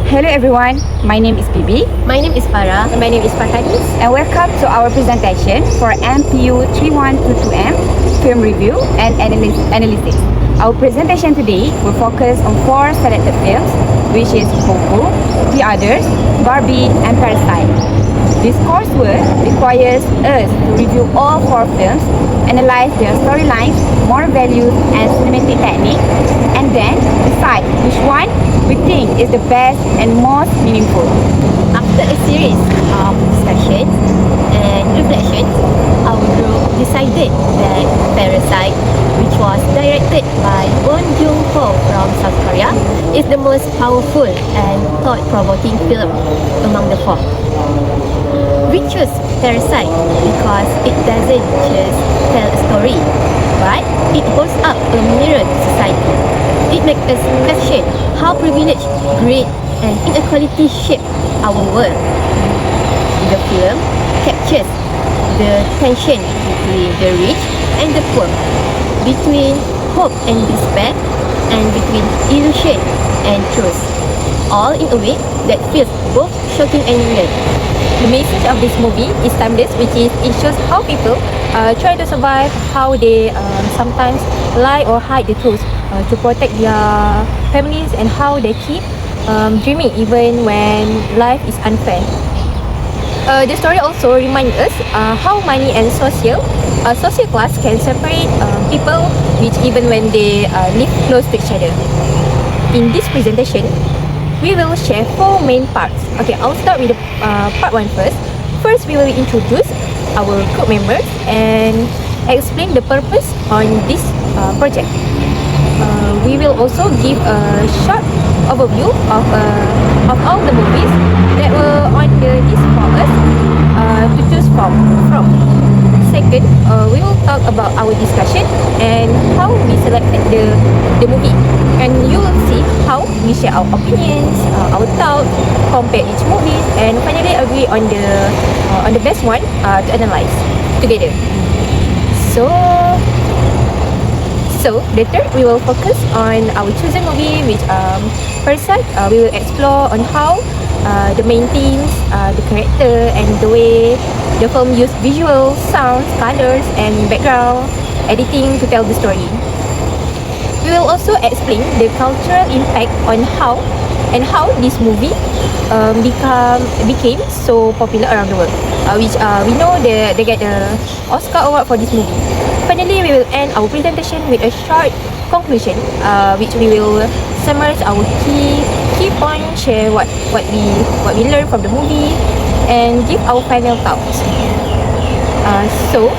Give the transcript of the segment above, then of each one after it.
Hello everyone, my name is Bibi My name is Farah. And my name is Farhadis. and welcome to our presentation for MPU 3122M Film Review and Analysis. Our presentation today will focus on 4 selected films, which is Coco, The Others, Barbie and Parasite. This coursework requires us to review all 4 films, analyze their storylines, moral values and cinematic technique, and then decide which one we think is the best and most meaningful. After a series of discussions and reflections, our group decided that Parasite, which was directed by Bong Joon-ho from South Korea, is the most powerful and thought-provoking film among the 4. We chose Parasite because it doesn't just tell a story, but it holds up a mirror to society. It makes us question how privilege, greed, and inequality shape our world. The film captures the tension between the rich and the poor, between hope and despair, and between illusion and truth, all in a way that feels both shocking and real. The message of this movie is timeless, which is it shows how people try to survive, how they sometimes lie or hide the truth to protect their families, and how they keep dreaming even when life is unfair. The story also reminds us how money and social class can separate people, which even when they live close to each other. In this presentation, we will share 4 main parts. Okay, I'll start with the part 1 first. First, we will introduce our group members and explain the purpose on this project. We will also give a short overview of all the movies that were on the list for us to choose from. Second, we will talk about our discussion and how we selected the movie, and you will see how we share our opinions, our thoughts, compare each movie, and finally agree on the best one to analyze together. So the third, we will focus on our chosen movie, which Parasite. We will explore on how the main themes, the character, and the way the film used visuals, sounds, colors, and background editing to tell the story. We will also explain the cultural impact on how this movie became so popular around the world, which we know they get the Oscar award for this movie. Finally, we will end our presentation with a short conclusion, which we will summarize our key points, share what we learned from the movie, and give our final thoughts. So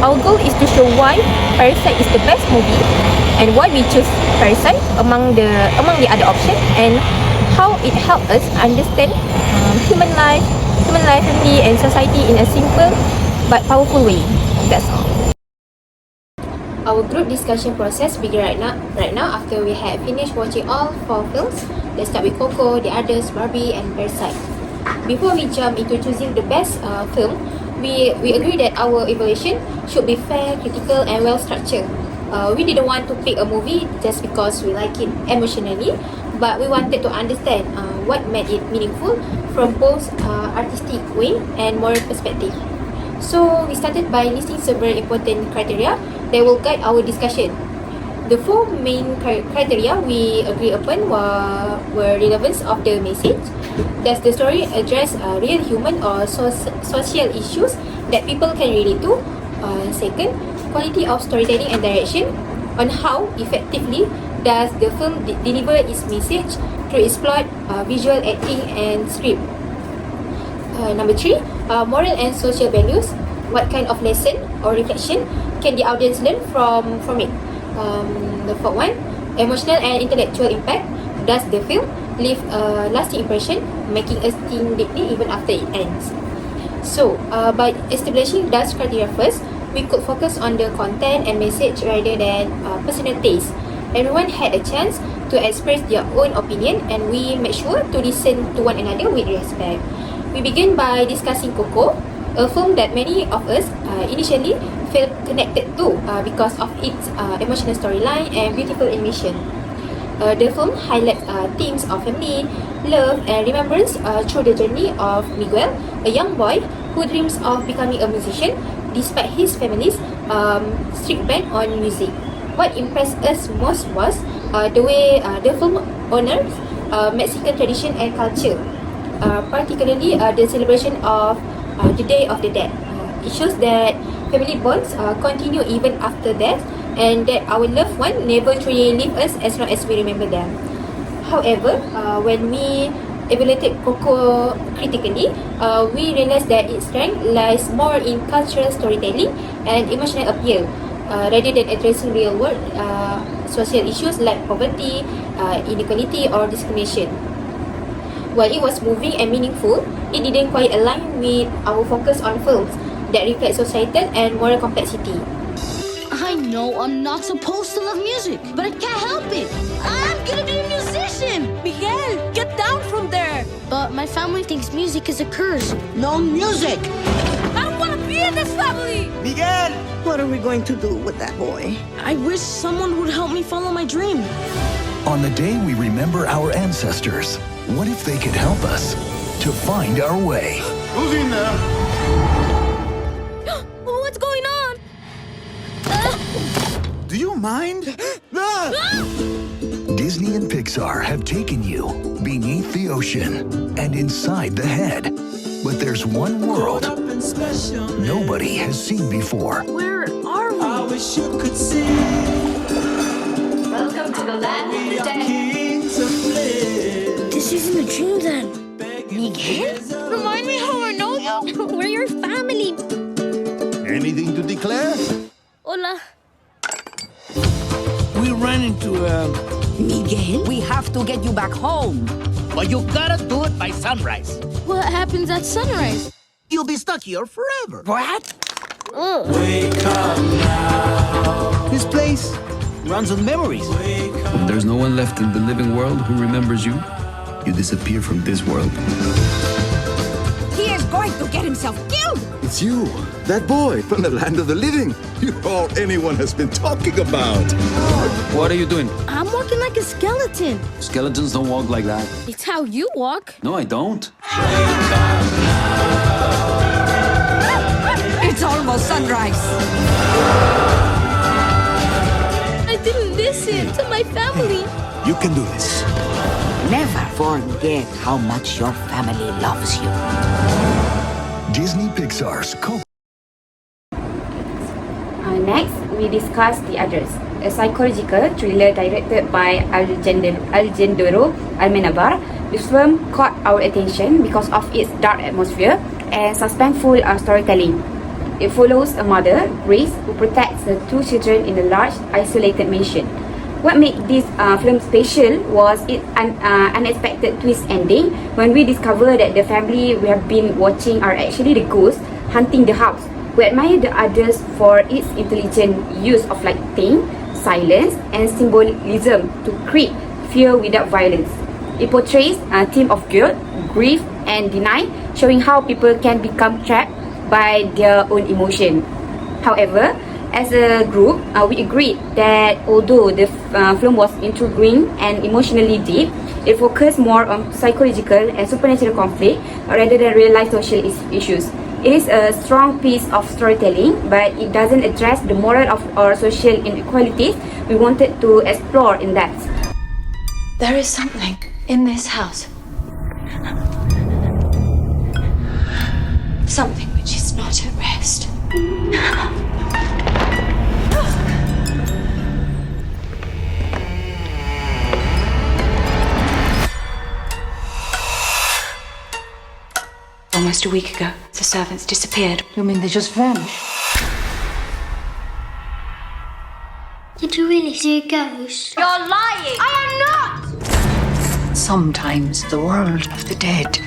our goal is to show why Parasite is the best movie, and why we choose Parasite among the other options, and how it helped us understand human life, family, and society in a simple but powerful way. That's all. Our group discussion process begin right now after we have finished watching all 4 films. Let's start with Coco, The Others, Barbie, and Parasite. Before we jump into choosing the best film, we agree that our evaluation should be fair, critical, and well structured. We didn't want to pick a movie just because we like it emotionally, but we wanted to understand what made it meaningful from both artistic way and moral perspective. So we started by listing several important criteria that will guide our discussion. The 4 main criteria we agree upon were relevance of the message. Does the story address real human or social issues that people can relate to? Second, quality of storytelling and direction. On how effectively does the film deliver its message through its plot, visual acting, and script. Number 3, moral and social values. What kind of lesson or reflection can the audience learn from it? The fourth one, emotional and intellectual impact. Does the film leave a lasting impression, making us think deeply even after it ends? So, by establishing those criteria first, we could focus on the content and message rather than personal taste. Everyone had a chance to express their own opinion, and we made sure to listen to one another with respect. We begin by discussing Coco, a film that many of us initially felt connected to because of its emotional storyline and beautiful animation. The film highlights themes of family, love, and remembrance through the journey of Miguel, a young boy who dreams of becoming a musician despite his family's strict ban on music. What impressed us most was the way the film honors Mexican tradition and culture, particularly the celebration of the Day of the Dead. It shows that family bonds continue even after death, and that our loved one never truly leave us as long as we remember them. However, when we evaluated Coco critically, we realized that its strength lies more in cultural storytelling and emotional appeal, rather than addressing real-world social issues like poverty, inequality, or discrimination. While it was moving and meaningful, it didn't quite align with our focus on films that reflect societal and moral complexity. I know I'm not supposed to love music, but I can't help it. I'm gonna be a musician! Miguel, get down from there! But my family thinks music is a curse. No music! I don't wanna be in this family! Miguel! What are we going to do with that boy? I wish someone would help me follow my dream. On the day we remember our ancestors, what if they could help us to find our way? Who's in there? What's going on? Do you mind? Disney and Pixar have taken you beneath the ocean and inside the head. But there's one world nobody has seen before. Where are we? I wish you could see. Welcome to the land of the dead. Kings of Flint. This isn't a dream then. Miguel? Remind me how I know you. We're your family. Anything to declare? Hola. We ran into Miguel? We have to get you back home. But you gotta do it by sunrise. What happens at sunrise? You'll be stuck here forever. What? Ugh. wake up now. This place runs on memories. When there's no one left in the living world who remembers you, you disappear from this world. He is going to get himself killed! It's you, that boy from the land of the living. You're all anyone has been talking about. What are you doing? I'm walking like a skeleton. Skeletons don't walk like that. It's how you walk. No, I don't. It's almost sunrise. I didn't listen to my family. You can do this. Never forget how much your family loves you. Disney Pixar's Coco. Next, we discuss The Others, a psychological thriller directed by Alejandro Amenabar. This film caught our attention because of its dark atmosphere and suspenseful storytelling. It follows a mother, Grace, who protects her two children in a large, isolated mansion. What made this film special was its unexpected twist ending when we discover that the family we have been watching are actually the ghosts hunting the house. We admire The Others for its intelligent use of lighting, silence, and symbolism to create fear without violence. It portrays a theme of guilt, grief, and denial, showing how people can become trapped by their own emotion. However, as a group, we agreed that although the film was intriguing and emotionally deep, it focused more on psychological and supernatural conflict rather than real-life social issues. It is a strong piece of storytelling, but it doesn't address the moral of our social inequalities we wanted to explore in that. There is something in this house. Something which is not at rest. Almost a week ago, the servants disappeared. You mean they just vanished? Did you really see a ghost? You're lying! I am not! Sometimes the world of the dead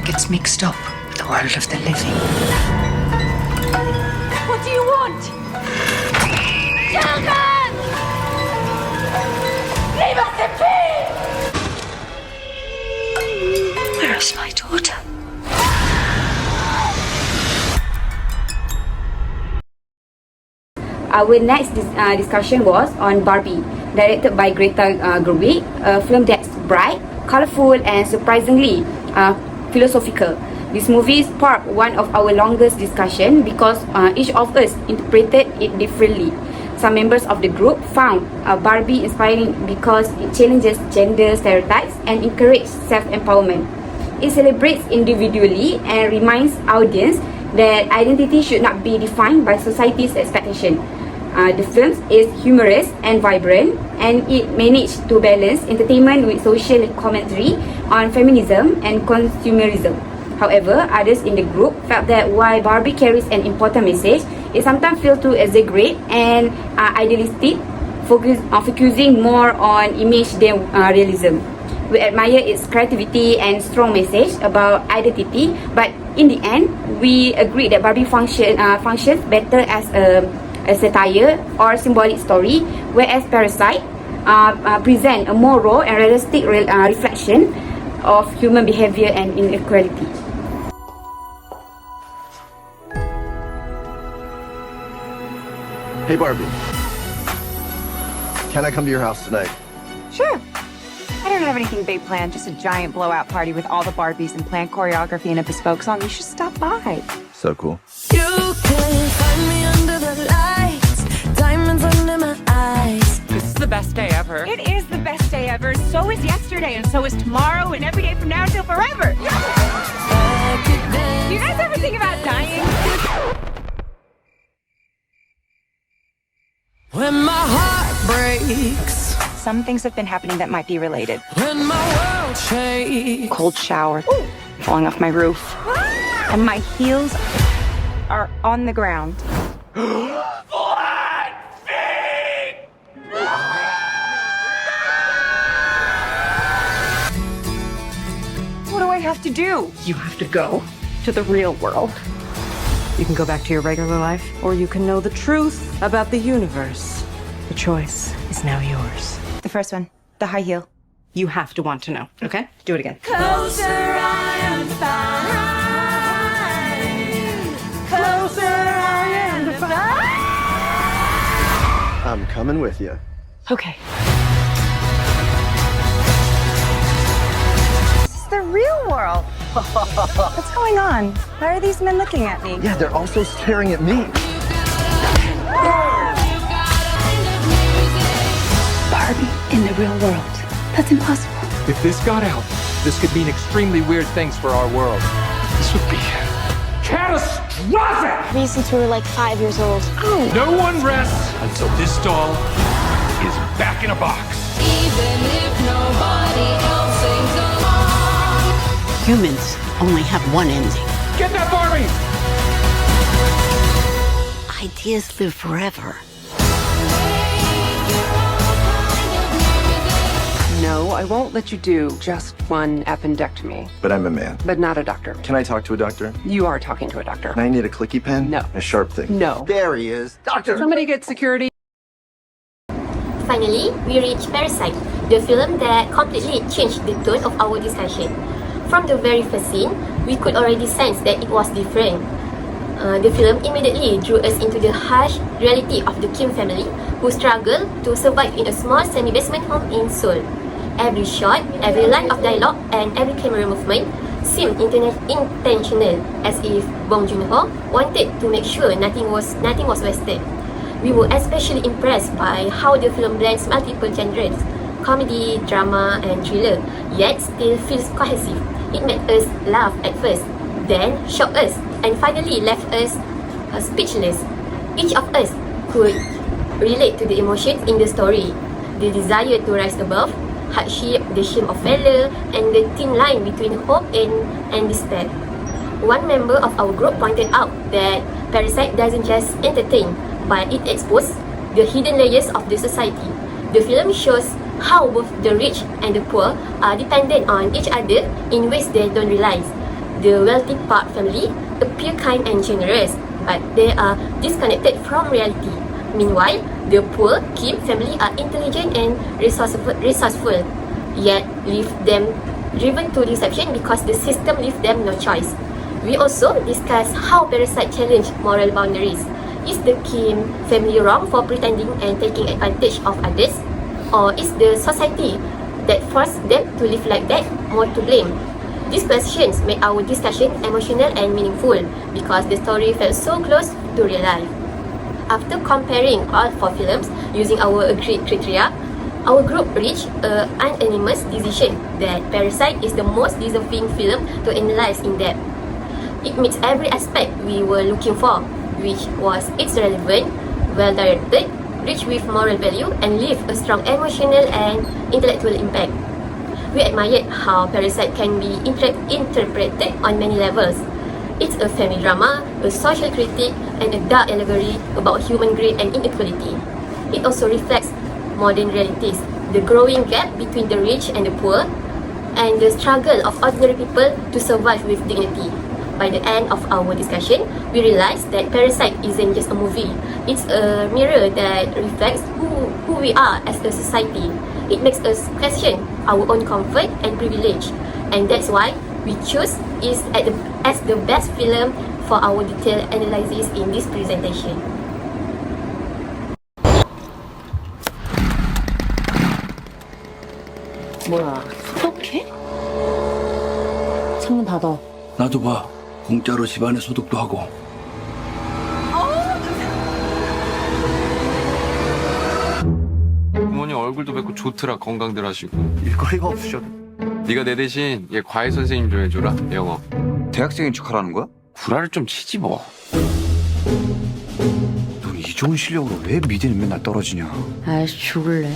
gets mixed up with the world of the living. What do you want? Children! Leave us in peace! Where is my daughter? Our next discussion was on Barbie, directed by Greta Gerwig, a film that's bright, colorful, and surprisingly philosophical. This movie sparked one of our longest discussion because each of us interpreted it differently. Some members of the group found Barbie inspiring because it challenges gender stereotypes and encourages self-empowerment. It celebrates individually and reminds audience that identity should not be defined by society's expectation. The film is humorous and vibrant, and it managed to balance entertainment with social commentary on feminism and consumerism. However, others in the group felt that while Barbie carries an important message, it sometimes feels too exaggerate and idealistic, focusing more on image than realism. We admire its creativity and strong message about identity, but in the end, we agree that Barbie functions better as a satire or symbolic story, whereas Parasite present a more raw and realistic reflection of human behavior and inequality. Hey Barbie, can I come to your house tonight? Sure. I don't have anything big planned, just a giant blowout party with all the Barbies and planned choreography and a bespoke song. You should stop by. So cool. You can find me under the lights, diamonds under my eyes. This is the best day ever. It is the best day ever. So is yesterday, and so is tomorrow, and every day from now until forever. Do you guys ever think about dying? When my heart breaks, Some things have been happening that might be related. when my world shakes, Cold shower, falling off my roof, and my heels are on the ground. What do I have to do? You have to go to the real world. You can go back to your regular life, or you can know the truth about the universe. The choice is now yours. The first one, the high heel. You have to want to know, okay? Do it again. closer I am to find, closer I am to find. I'm coming with you. Okay. This is the real world. What's going on? Why are these men looking at me? Yeah, they're also staring at me. Barbie in the real world. That's impossible. If this got out, this could mean extremely weird things for our world. This would be catastrophic! Me since we were like 5 years old. No one rests until this doll is back in a box. Even if nobody else sings along. Humans only have one ending. Get that Barbie! Ideas live forever. No, I won't let you do just one appendectomy. But I'm a man. But not a doctor. Can I talk to a doctor? You are talking to a doctor. And I need a clicky pen? No. A sharp thing? No. There he is. Doctor! Somebody get security. Finally, we reach Parasite, the film that completely changed the tone of our discussion. From the very first scene, we could already sense that it was different. The film immediately drew us into the harsh reality of the Kim family, who struggle to survive in a small semi-basement home in Seoul. Every shot, every line of dialogue, and every camera movement seemed intentional, as if Bong Joon-ho wanted to make sure nothing was wasted. We were especially impressed by how the film blends multiple genres, comedy, drama, and thriller, yet still feels cohesive. It made us laugh at first, then shocked us, and finally left us speechless. Each of us could relate to the emotions in the story, the desire to rise above, hardship, the shame of failure, and the thin line between hope and despair. One member of our group pointed out that Parasite doesn't just entertain, but it exposes the hidden layers of the society. The film shows how both the rich and the poor are dependent on each other in ways they don't realize. The wealthy Park family appear kind and generous, but they are disconnected from reality. Meanwhile, the poor Kim family are intelligent and resourceful, yet leave them driven to deception because the system leaves them no choice. We also discuss how Parasite challenge moral boundaries. Is the Kim family wrong for pretending and taking advantage of others? Or is the society that forced them to live like that more to blame? These questions made our discussion emotional and meaningful because the story felt so close to real life. After comparing all 4 films using our agreed criteria, our group reached an unanimous decision that Parasite is the most deserving film to analyze in depth. It meets every aspect we were looking for, which was it's relevant, well-directed, rich with moral value, and leave a strong emotional and intellectual impact. We admired how Parasite can be interpreted on many levels. It's a family drama, a social critique, and a dark allegory about human greed and inequality. It also reflects modern realities, the growing gap between the rich and the poor, and the struggle of ordinary people to survive with dignity. By the end of our discussion, we realized that Parasite isn't just a movie. It's a mirror that reflects who we are as a society. It makes us question our own comfort and privilege, and that's why we choose it as the best film for our detailed analysis in this presentation. 뭐야, 소독해? 창문 닫아. 나도 봐. 공짜로 집안에 소독도 하고. 부모님 얼굴도 뵙고 좋더라. 건강들 하시고. 일거리가 없으셔도. 네가 내 대신 얘 과외 선생님 좀 해줘라. 영어. 대학생인 척하라는 거야? 구라를 좀 치지 뭐. 넌 이 좋은 실력으로 왜 미대는 맨날 떨어지냐? 아이씨, 죽을래.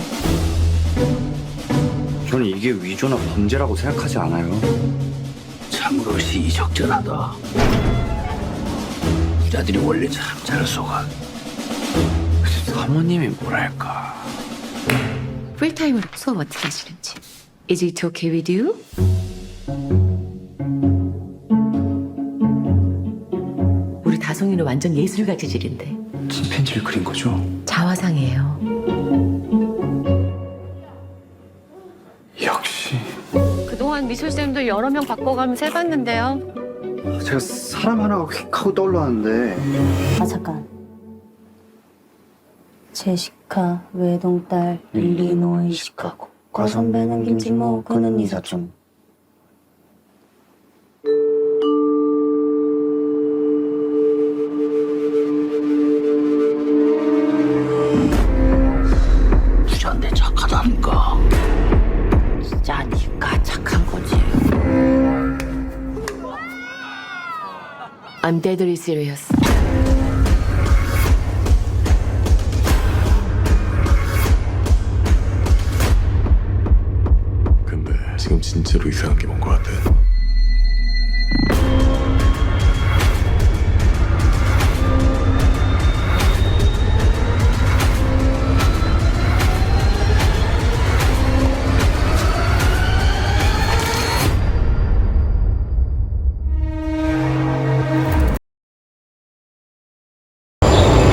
저는 이게 위조나 범죄라고 생각하지 않아요. 참으로 시의적절하다. 부자들이 원래 참 잘 속아. 사모님이 뭐랄까. 풀타임으로 수업 어떻게 하시는지. Is it okay with you? 우리 다송이는 완전 예술가 재질인데. 침팬지를 그린 거죠? 자화상이에요. 역시. 그동안 미술쌤도 여러 명 바꿔가면서 해봤는데요. 제가 사람 하나가 휙 하고 떠올랐는데. 아 잠깐. 제시카 외동딸 일리노이 시카고 과선배는 김치모 그는 이사촌. 부자인데 착하다니까. 진짜 니가 착한 거지. I'm deadly serious. 근데 지금 진짜로 이상한 게 뭔 것 같아.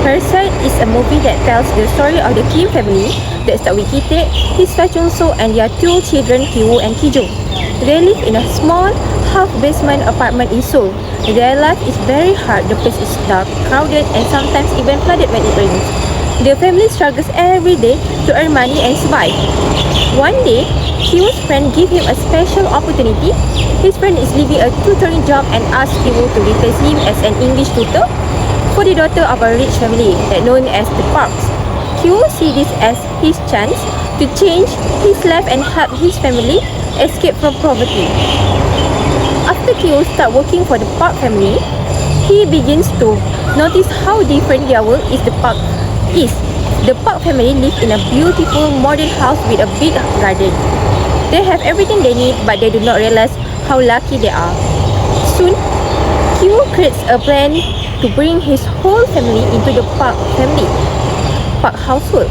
Parasite is a movie that tells the story of the Kim family that start with Ki-tae, his wife Jung-soo, and their 2 children Ki-woo and Ki-jung. They live in a small, half-basement apartment in Seoul. Their life is very hard. The place is dark, crowded, and sometimes even flooded when it rains. The family struggles every day to earn money and survive. One day, Ki-woo's friend gave him a special opportunity. His friend is leaving a tutoring job and asked Ki-woo to replace him as an English tutor for the daughter of a rich family that known as the Parks. Ki-woo sees this as his chance to change his life and help his family escape from poverty. After Ki-woo starts working for the Park family, he begins to notice how different their world is. The Park family live in a beautiful modern house with a big garden. They have everything they need, but they do not realize how lucky they are. Soon, Ki-woo creates a plan to bring his whole family into the Park household,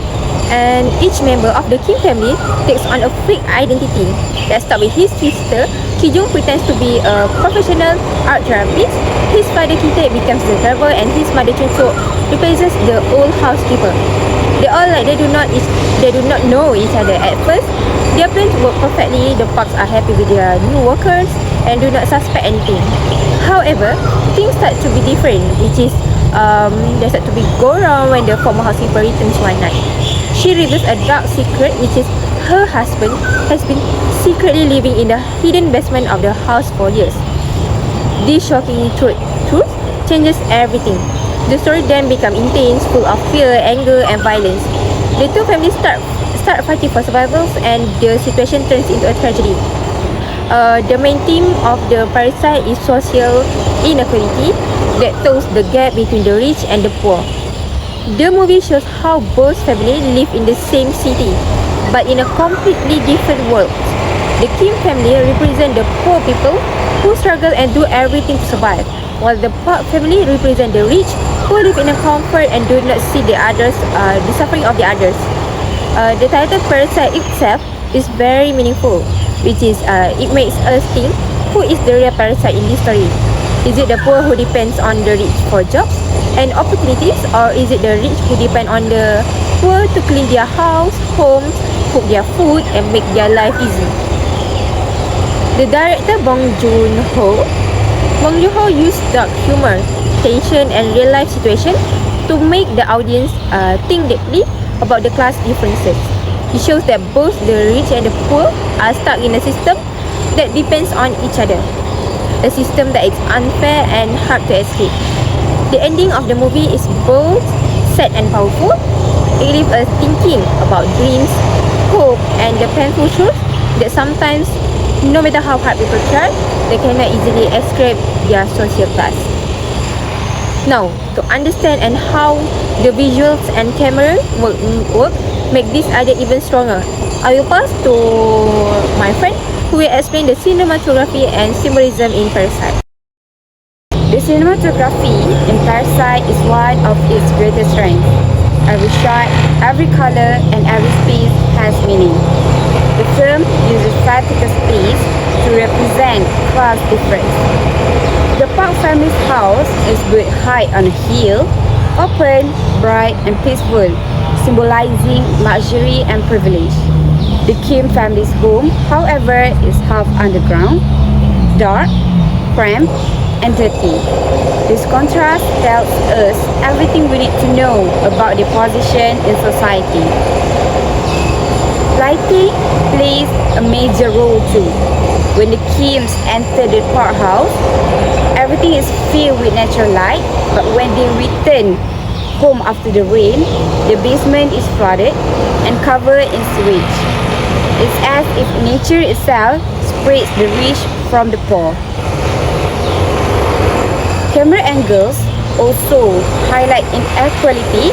and each member of the Kim family takes on a fake identity. Let's start with his sister. Ki-jung pretends to be a professional art therapist. His father Ki-tae becomes the driver, and his mother Chun-soo replaces the old housekeeper. They do not know each other at first. Their plans work perfectly. The Parks are happy with their new workers and do not suspect anything. However, things start to be different, which is they start to go wrong when the former housekeeper returns one night. She reveals a dark secret, which is her husband has been secretly living in the hidden basement of the house for years. This shocking truth changes everything. The story then becomes intense, full of fear, anger, and violence. The two families start fighting for survival, and the situation turns into a tragedy. The main theme of the Parasite is social inequality that shows the gap between the rich and the poor. The movie shows how both families live in the same city, but in a completely different world. The Kim family represent the poor people who struggle and do everything to survive, while the Park family represent the rich who live in a comfort and do not see the suffering of the others. The title Parasite itself is very meaningful, which is it makes us think, who is the real parasite in this story? Is it the poor who depends on the rich for jobs and opportunities, or is it the rich who depend on the poor to clean their house, homes, cook their food, and make their life easy? The director Bong Joon-ho used dark humor, tension, and real-life situation to make the audience think deeply about the class differences. He shows that both the rich and the poor are stuck in a system that depends on each other, a system that is unfair and hard to escape. The ending of the movie is both sad and powerful. It leaves us thinking about dreams, hope, and the painful truth that sometimes, no matter how hard people try, they cannot easily escape their social class. Now, to understand and how the visuals and camera work make this idea even stronger, I will pass to my friend who will explain the cinematography and symbolism in Parasite. The cinematography in Parasite is one of its greatest strengths. Every shot, every color, and every space has meaning. The film uses vertical space to represent class difference. The Park family's house is built high on a hill, open, bright, and peaceful, symbolizing luxury and privilege. The Kim family's home, however, is half underground, dark, cramped, and dirty. This contrast tells us everything we need to know about their position in society. Lighting plays a major role too. When the Kims enter the Park house, everything is filled with natural light, but when they return home after the rain, the basement is flooded and covered in sewage. It's as if nature itself separates the rich from the poor. Camera angles also highlight inequality.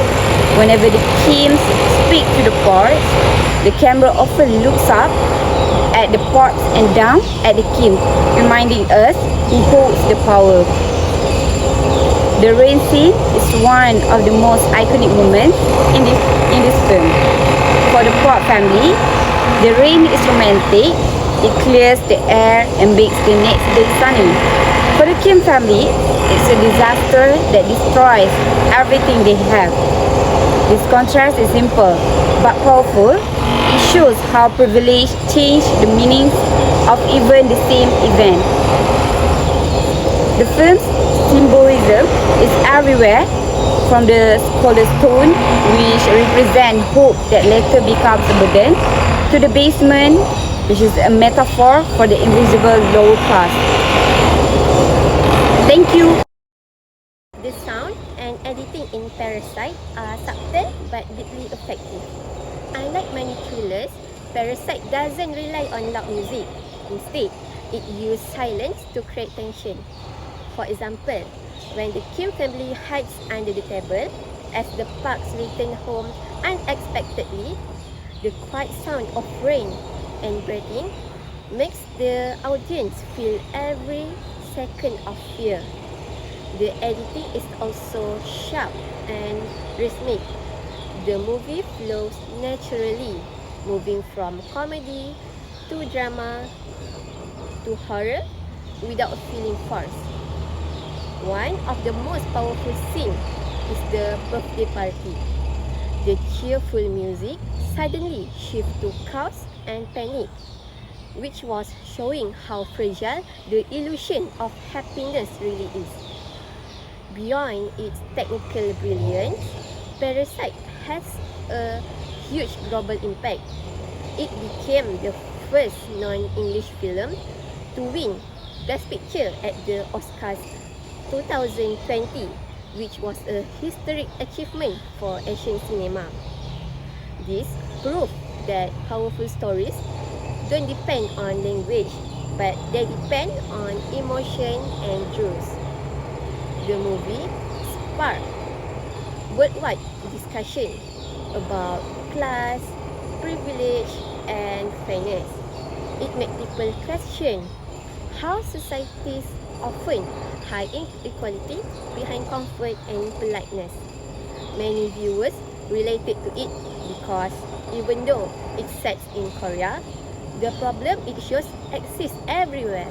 Whenever the Kims speak to the Parks, the camera often looks up at the Parks and down at the Kim, reminding us who holds the power. The rain scene is one of the most iconic moments in this film. For the Park family, the rain is romantic. It clears the air and makes the next day sunny. For the Kim family, it's a disaster that destroys everything they have. This contrast is simple but powerful. It shows how privilege changed the meanings of even the same event. The film's symbolism is everywhere, from the scholar's stone, which represents hope that later becomes a burden, to the basement, which is a metaphor for the invisible lower class. Thank you. The sound and editing in Parasite are subtle but deeply effective. Unlike many thrillers, Parasite doesn't rely on loud music. Instead, it uses silence to create tension. For example, when the Kim family hides under the table as the Parks return home unexpectedly, the quiet sound of rain and breathing makes the audience feel every second of fear. The editing is also sharp and rhythmic. The movie flows naturally, moving from comedy to drama to horror without feeling forced. One of the most powerful scenes is the birthday party. The cheerful music suddenly shifts to chaos and panic, which was showing how fragile the illusion of happiness really is. Beyond its technical brilliance, Parasite has a huge global impact. It became the first non-English film to win Best Picture at the Oscars 2020, which was a historic achievement for Asian cinema. This proved that powerful stories don't depend on language, but they depend on emotion and truth. The movie sparked worldwide discussion about class, privilege, and fairness. It made people question how societies often hide inequality behind comfort and politeness. Many viewers related to it because even though it's set in Korea, the problem it shows exists everywhere.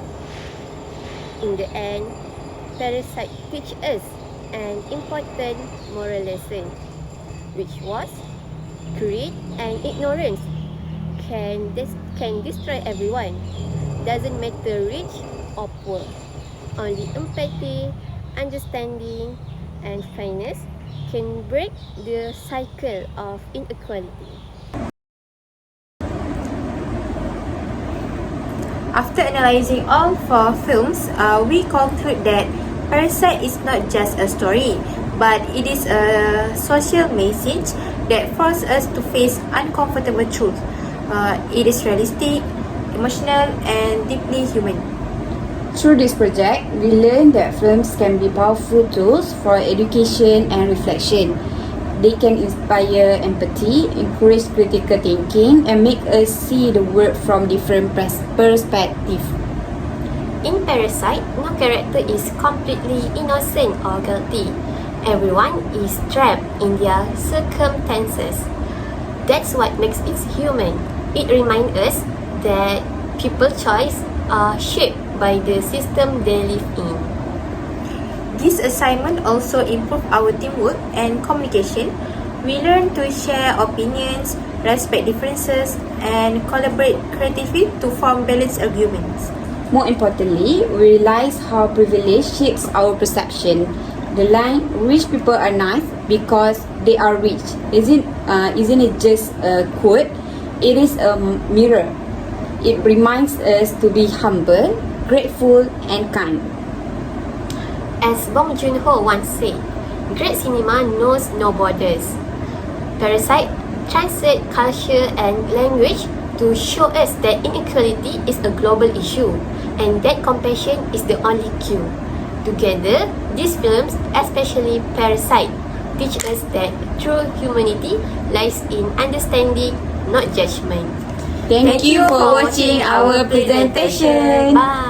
In the end, Parasite teaches us an important moral lesson, which was greed and ignorance can destroy everyone. Doesn't matter rich or poor. Only empathy, understanding, and fairness can break the cycle of inequality. After analyzing all 4 films, we conclude that Parasite is not just a story, but it is a social message that forces us to face uncomfortable truth. It is realistic, emotional, and deeply human. Through this project, we learned that films can be powerful tools for education and reflection. They can inspire empathy, encourage critical thinking, and make us see the world from different perspectives. In Parasite, no character is completely innocent or guilty. Everyone is trapped in their circumstances. That's what makes it human. It reminds us that people's choices are shaped by the system they live in. This assignment also improved our teamwork and communication. We learned to share opinions, respect differences, and collaborate creatively to form balanced arguments. More importantly, we realize how privilege shapes our perception. The line "rich people are nice because they are rich" isn't it just a quote? It is a mirror. It reminds us to be humble, grateful, and kind. As Bong Joon-ho once said, great cinema knows no borders. Parasite translates culture and language to show us that inequality is a global issue and that compassion is the only cure. Together, these films, especially Parasite, teach us that true humanity lies in understanding, not judgment. Thank you for watching our presentation. Bye.